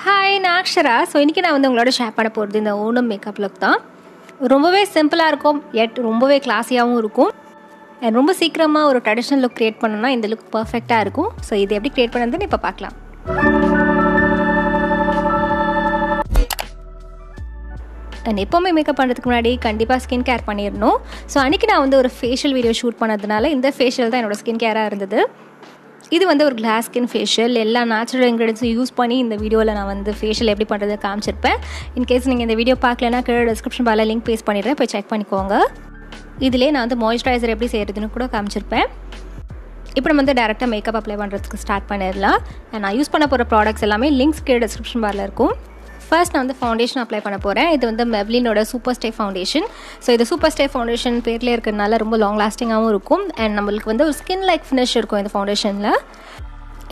Hi நான் Akshara. So இன்றைக்கி நான் வந்து உங்களோட ஷேர் பண்ண போகிறது இந்த ஓணம் மேக்கப் லுக் தான். ரொம்பவே சிம்பிளாக இருக்கும், எட் ரொம்பவே கிளாஸியாகவும் இருக்கும். ரொம்ப சீக்கிரமாக ஒரு ட்ரெடிஷ்னல் லுக் க்ரியேட் பண்ணணும்னா இந்த லுக் பர்ஃபெக்டாக இருக்கும். ஸோ இது எப்படி க்ரியேட் பண்ணுறதுன்னு இப்போ பார்க்கலாம். அண்ட் எப்போவுமே மேக்கப் பண்ணுறதுக்கு முன்னாடி கண்டிப்பாக ஸ்கின் கேர் பண்ணிடணும். ஸோ அன்றைக்கி நான் வந்து ஒரு ஃபேஷியல் வீடியோ ஷூட் பண்ணதுனால இந்த ஃபேஷியல் தான் என்னோடய ஸ்கின் கேராக இருந்தது. இது வந்து ஒரு கிளாஸ் ஸ்கின் ஃபேஷியல். எல்லா நேச்சுரல் இன்க்ரீடியன்ஸும் யூஸ் பண்ணி இந்த வீடியோவில் நான் வந்து ஃபேஷியல் எப்படி பண்ணுறது காமிச்சிருப்பேன். இன்கேஸ் நீங்கள் இந்த வீடியோ பார்க்கலன்னா கீழே டிஸ்கிரிப்ஷன் பாரில் லிங்க் பேஸ்ட் பண்ணிடுறேன், போய் செக் பண்ணிக்கோங்க. இதிலே நான் வந்து மாய்ஸ்சரைசர் எப்படி செய்கிறதுன்னு கூட காமிச்சிருப்பேன். இப்போ நம்ம வந்து டேரெக்டாக மேக்கப் அப்ளை பண்ணுறதுக்கு ஸ்டார்ட் பண்ணிடலாம். நான் யூஸ் பண்ண போகிற ப்ராடக்ட்ஸ் எல்லாமே லிங்க்ஸ் கீழே டிஸ்கிரிப்ஷன் பாரில் இருக்கும். ஃபர்ஸ்ட் நான் வந்து ஃபவுண்டேஷன் அப்ளை பண்ண போகிறேன். இது வந்து மெப்ளினோட சூப்பர் ஸ்டே ஃபவுண்டேஷன். ஸோ இது சூப்பர் ஸ்டே ஃபவுண்டேஷன் பேர்லேயே இருக்கிறதுனால ரொம்ப லாங் லாஸ்டிங்காகவும் இருக்கும். அண்ட் நம்மளுக்கு வந்து ஒரு ஸ்கின் லைக் ஃபினிஷ் இருக்கும் இந்த ஃபவுண்டேஷனில்.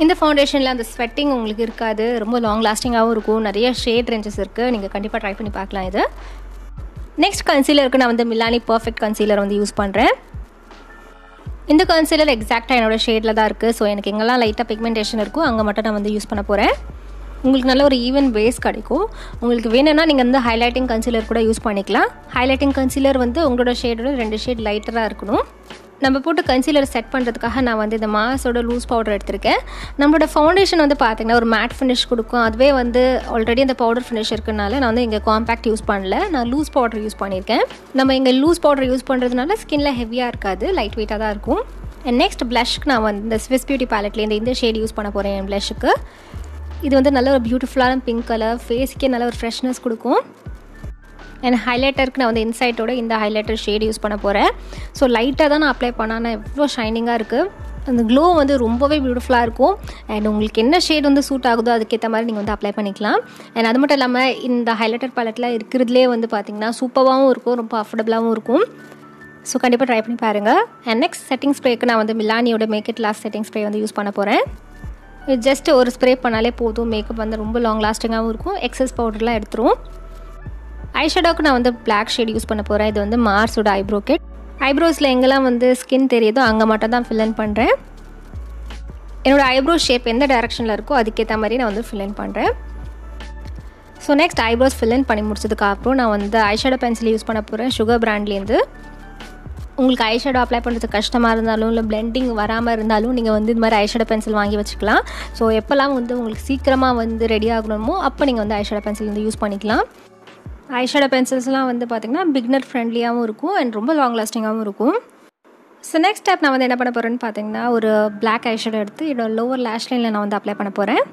இந்த ஃபவுண்டேஷனில் அந்த ஸ்வெட்டிங் உங்களுக்கு இருக்காது, ரொம்ப லாங் லாஸ்டிங்காகவும் இருக்கும். நிறைய ஷேட் ரேஞ்சஸ் இருக்குது, நீங்கள் கண்டிப்பாக ட்ரை பண்ணி பார்க்கலாம் இது. நெக்ஸ்ட் கன்சீலருக்கு நான் வந்து மிலானி பர்ஃபெக்ட் கன்சீலர் வந்து யூஸ் பண்ணுறேன். இந்த கன்சீலர் எக்ஸாக்டாக என்னோடய ஷேடில் தான் இருக்குது. ஸோ எனக்கு எங்கெல்லாம் லைட்டாக பிக்மெண்டேஷன் இருக்கும் அங்கே மட்டும் நான் வந்து யூஸ் பண்ண போகிறேன். உங்களுக்கு நல்ல ஒரு ஈவன் பேஸ் கிடைக்கும். உங்களுக்கு வேணும்னா நீங்கள் வந்து ஹைலைட்டிங் கன்சீலர் கூட யூஸ் பண்ணிக்கலாம். ஹைலைட்டிங் கன்சீலர் வந்து உங்களோட ஷேடோட 2 ஷேட் லைட்டராக இருக்கணும். நம்ம போட்டு கன்சீலர் செட் பண்ணுறதுக்காக நான் வந்து இந்த மாஸோட லூஸ் பவுடர் எடுத்திருக்கேன். நம்மளோட ஃபவுண்டேஷன் வந்து பார்த்திங்கன்னா ஒரு மேட் ஃபினிஷ் கொடுக்கும். அதுவே வந்து ஆல்ரெடி அந்த பவுடர் ஃபினிஷ் இருக்கிறதுனால நான் வந்து இங்கே காம்பேக்ட் யூஸ் பண்ணல, நான் லூஸ் பவுடர் யூஸ் பண்ணியிருக்கேன். நம்ம இங்கே லூஸ் பவுடர் யூஸ் பண்ணுறதுனால ஸ்கின்ல ஹெவியாக இருக்காது, லைட் வெயிட்டாக தான் இருக்கும். அண்ட் நெக்ஸ்ட் ப்ளஷ்க்கு நான் வந்து இந்த ஸ்விஸ் பியூட்டி பேலட்லேருந்து இந்த ஷேட் யூஸ் பண்ண போகிறேன் என் ப்ளஷ்ஷுக்கு. இது வந்து நல்ல ஒரு பியூட்டிஃபுல்லான பிங்க் கலர், ஃபேஸ்க்கே நல்ல ஒரு ஃப்ரெஷ்னஸ் கொடுக்கும். அண்ட் ஹைலைட்டருக்கு நான் வந்து இன்சைட்டோட இந்த ஹைலைட்டர் ஷேட் யூஸ் பண்ண போகிறேன். ஸோ லைட்டாக தான் நான் அப்ளை பண்ணேன், எவ்வளோ ஷைனிங்காக இருக்குது. அந்த க்ளோ வந்து ரொம்பவே பியூட்டிஃபுல்லாக இருக்கும். அண்ட் உங்களுக்கு என்ன ஷேட் வந்து சூட் ஆகுதோ அதுக்கேற்ற மாதிரி நீங்கள் வந்து அப்ளை பண்ணிக்கலாம். அண்ட் அது மட்டும் இல்லாமல் இந்த ஹைலைட்டர் பேலட்டில் இருக்கிறதுலே வந்து பார்த்திங்கன்னா சூப்பராகவும் இருக்கும், ரொம்ப அஃபோர்டபுளாகவும் இருக்கும். ஸோ கண்டிப்பாக ட்ரை பண்ணி பாருங்கள். அண்ட் நெக்ஸ்ட் செட்டிங் ஸ்ப்ரேக்கு நான் வந்து மிலானியோட make it last setting spray வந்து யூஸ் பண்ண போகிறேன். ஜஸ்ட் ஒரு ஸ்ப்ரே பண்ணாலே போதும், மேக்கப் வந்து ரொம்ப லாங் லாஸ்டிங்காகவும் இருக்கும், எக்ஸஸ் பவுடர்லாம் எடுத்துரும். ஐஷேடோவுக்கு நான் வந்து பிளாக் ஷேட் யூஸ் பண்ண போகிறேன். இது வந்து மார்ஸோட ஐப்ரோ கிட். ஐப்ரோஸில் எங்கெல்லாம் வந்து ஸ்கின் தெரியுதோ அங்கே மட்டும் தான் ஃபில் இன் பண்ணுறேன். என்னோடய ஐப்ரோ ஷேப் எந்த டைரெக்ஷனில் இருக்கோ அதுக்கேற்ற மாதிரி நான் வந்து ஃபில் இன் பண்ணுறேன். So next eyebrows fill in பண்ணி முடிச்சதுக்கப்புறம் நான் வந்து ஐஷேடோ பென்சில் யூஸ் பண்ண போகிறேன் சுகர் பிராண்ட்லேருந்து. உங்களுக்கு ஐஷேடோ அப்ளை பண்ணுறது கஷ்டமாக இருந்தாலும் இல்லை பிளெண்டிங் வராமல் இருந்தாலும் நீங்கள் வந்து இந்த மாதிரி ஐஷேடோ பென்சில் வாங்கி வச்சுக்கலாம். ஸோ எப்போல்லாம் வந்து உங்களுக்கு சீக்கிரமாக வந்து ரெடி ஆகணுமோ அப்போ நீங்கள் வந்து ஐஷேடோ பென்சில் வந்து யூஸ் பண்ணிக்கலாம். ஐஷேடோ பென்சில்ஸ்லாம் வந்து பார்த்திங்கன்னா பிகினர் ஃப்ரெண்ட்லியாகவும் இருக்கும் அண்ட் ரொம்ப லாங் லாஸ்டிங்காகவும் இருக்கும். ஸோ நெக்ஸ்ட் ஸ்டெப் நான் வந்து என்ன பண்ண போகிறேன்னு பார்த்தீங்கன்னா ஒரு பிளாக் ஐஷேடோ எடுத்து என்னோட லோவர் லேஷ் லைனில் நான் வந்து அப்ளை பண்ண போகிறேன்.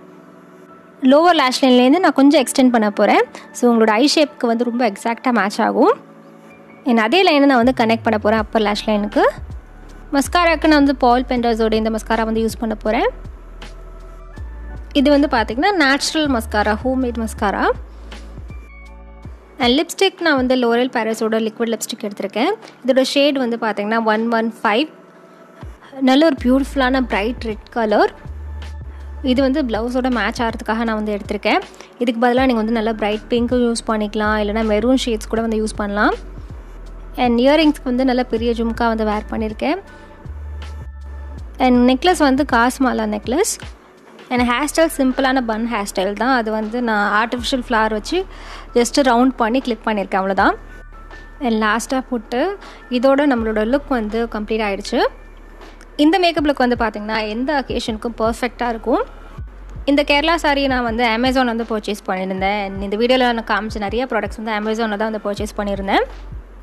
லோவர் லேஷ் லைன்லேருந்து நான் கொஞ்சம் எக்ஸ்டெண்ட் பண்ண போகிறேன். ஸோ உங்களோட ஐ ஷேப்புக்கு வந்து ரொம்ப எக்ஸாக்டாக மேட்ச் ஆகும். அதே லைனை நான் வந்து கனெக்ட் பண்ண போகிறேன் அப்பர் லேஷ் லைனுக்கு. மஸ்காராக்கு நான் வந்து பால் பெண்டர்ஸோட இந்த மஸ்காரா வந்து யூஸ் பண்ண போகிறேன். இது வந்து பார்த்திங்கன்னா natural mascara, homemade mascara. And lipstick நான் வந்து லோரல் பாரிஸோட லிக்விட் லிப்ஸ்டிக் எடுத்திருக்கேன். இதோட ஷேட் வந்து பார்த்திங்கன்னா 115. நல்ல ஒரு பியூட்டிஃபுல்லான பிரைட் ரெட் கலர். இது வந்து ப்ளவுஸோட மேட்ச் ஆகிறதுக்காக நான் வந்து எடுத்திருக்கேன். இதுக்கு பதிலாக நீங்கள் வந்து நல்லா பிரைட் பிங்க்கும் யூஸ் பண்ணிக்கலாம், இல்லைனா மெரூன் ஷேட்ஸ் கூட வந்து யூஸ் பண்ணலாம். அண்ட் இயரிங்ஸ்க்கு வந்து நல்ல பெரிய ஜும்கா வந்து வேர் பண்ணியிருக்கேன். அண்ட் நெக்லஸ் வந்து காசு Mala necklace. And hair style சிம்பிளான பன் ஹேர் ஸ்டைல் தான். அது வந்து நான் ஆர்டிஃபிஷியல் ஃப்ளவர் வச்சு ஜஸ்ட்டு ரவுண்ட் பண்ணி கிளிக் பண்ணியிருக்கேன், அவ்வளோதான். அண்ட் லாஸ்ட்டாக போட்டு இதோட நம்மளோட லுக் வந்து கம்ப்ளீட் ஆகிடுச்சு. இந்த மேக்கப் லுக் வந்து பார்த்திங்கன்னா எந்த அக்கேஷனுக்கும் பர்ஃபெக்டாக இருக்கும். இந்த கேரளா சாரியை நான் வந்து அமேசான் வந்து பர்ச்சேஸ் பண்ணியிருந்தேன். இந்த வீடியோவில் நான் காமிச்ச நிறைய ப்ராடக்ட்ஸ் வந்து அமேசானில் தான் வந்து பர்ச்சேஸ் பண்ணியிருந்தேன்.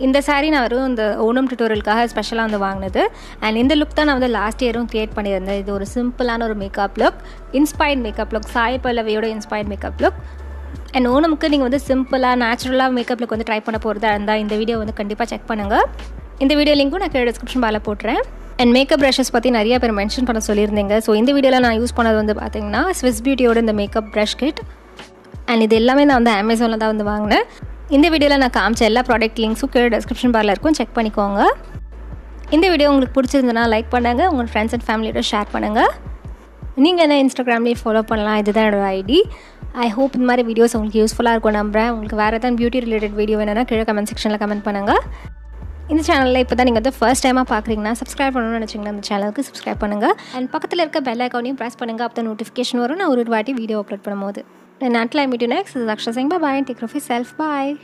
இந்த சாரீ நான் வெறும் இந்த ஓணம் டியூட்டோரியலுக்காக ஸ்பெஷலாக வந்து வாங்கினது. அண்ட் இந்த லுக் தான் நான் வந்து லாஸ்ட் இயரும் க்ரியேட் பண்ணியிருந்தேன். இது ஒரு சிம்பிளான ஒரு makeup look, inspired makeup look, Sai பல்லவியோட இன்ஸ்பயர்ட் மேக்கப் லுக். அண்ட் ஓணமுக்கு நீங்கள் வந்து சிம்பிளாக நேச்சுரலாக மேக்கப் லுக் வந்து ட்ரை பண்ண போகிறதா இருந்தால் இந்த வீடியோ வந்து கண்டிப்பாக செக் பண்ணுங்கள். இந்த வீடியோ லிங்க்கும் நான் கீழே டிஸ்கிரிப்ஷன் பாரில் போட்டுறேன். அண்ட் மேக்கப் ப்ரஷஸ் பற்றி நிறைய பேர் மென்ஷன் பண்ண சொல்லியிருந்தீங்க. ஸோ இந்த வீடியோவில் நான் யூஸ் பண்ணது வந்து பார்த்திங்கன்னா ஸ்விஸ் பியூட்டியோட இந்த மேக்கப் ப்ரஷ் கிட். அண்ட் இது எல்லாமே நான் வந்து அமேசானில் தான் வந்து வாங்கினேன். இந்த வீடியோவில் நான் காமிச்ச எல்லா ப்ராடக்ட் லிங்க்ஸும் கீழே டிஸ்கிரிப்ஷன் பாரில் இருக்கும், செக் பண்ணிக்கோங்க. இந்த வீடியோ உங்களுக்கு பிடிச்சிருந்ததுன்னா லைக் பண்ணுங்கள், உங்கள் ஃப்ரெண்ட்ஸ் அண்ட் ஃபேமிலியோட ஷேர் பண்ணுங்கள். நீங்கள் என்ன இன்ஸ்டாகிராம்லேயே ஃபாலோ பண்ணலாம், இதுதான் என்னோட ஐடி. ஐ ஹோப் இந்த மாதிரி வீடியோஸ் உங்களுக்கு யூஸ்ஃபுல்லாக இருக்கும் நம்புகிறேன். உங்களுக்கு வேறு ஏதாவது பியூட்டி ரிலேட்டட் வீடியோ வேணும்னா கீழே கமெண்ட் செக்ஷனில் கமெண்ட் பண்ணுங்கள். இந்த சேனலில் இப்போ தான் நீங்கள் வந்து ஃபர்ஸ்ட் டைமாக பார்க்குறீங்கன்னா சப்ஸ்கிரைப் பண்ணணும்னு நினச்சிங்கன்னா இந்த சேனலுக்கு சப்ஸ்கிரைப் பண்ணுங்கள். அண்ட் பக்கத்தில் இருக்க பெல் ஐக்கானையும் ப்ரெஸ் பண்ணுங்கள். அப்போ நோட்டிஃபிகேஷன் வரும் நான் ஒரு வாட்டி வீடியோ அப்லோட் பண்ணும்போது. And until I meet you next, this is Akshay saying bye-bye and take care of yourself. Bye.